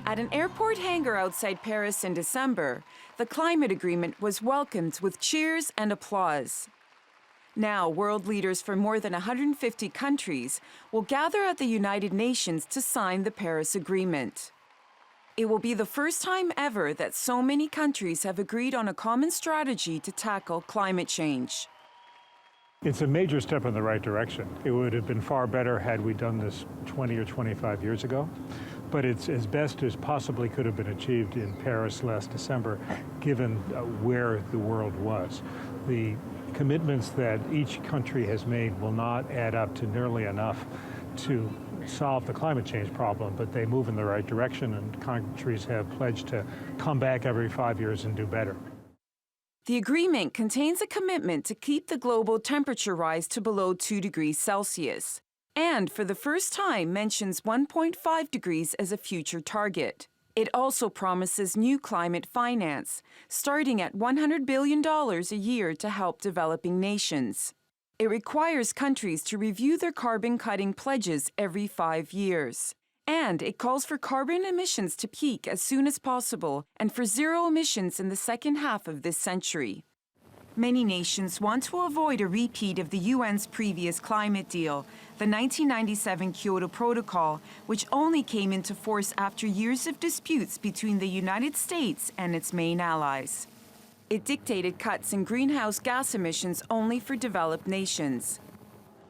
At an airport hangar outside Paris in December, the climate agreement was welcomed with cheers and applause. Now, world leaders from more than 150 countries will gather at the United Nations to sign the Paris Agreement. It will be the first time ever that so many countries have agreed on a common strategy to tackle climate change. It's a major step in the right direction. It would have been far better had we done this 20 or 25 years ago, but it's as best as possibly could have been achieved in Paris last December, given where the world was. The commitments that each country has made will not add up to nearly enough to solve the climate change problem, but they move in the right direction, and countries have pledged to come back every 5 years and do better. The agreement contains a commitment to keep the global temperature rise to below 2 degrees Celsius, and for the first time mentions 1.5 degrees as a future target. It also promises new climate finance, starting at $100 billion a year to help developing nations. It requires countries to review their carbon-cutting pledges every 5 years. And it calls for carbon emissions to peak as soon as possible and for zero emissions in the second half of this century. Many nations want to avoid a repeat of the UN's previous climate deal, the 1997 Kyoto Protocol, which only came into force after years of disputes between the United States and its main allies. It dictated cuts in greenhouse gas emissions only for developed nations.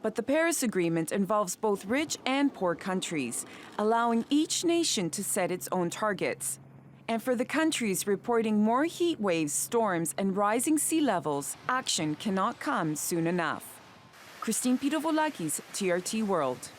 But the Paris Agreement involves both rich and poor countries, allowing each nation to set its own targets. And for the countries reporting more heat waves, storms, and rising sea levels, action cannot come soon enough. Pirovolakis, TRT World.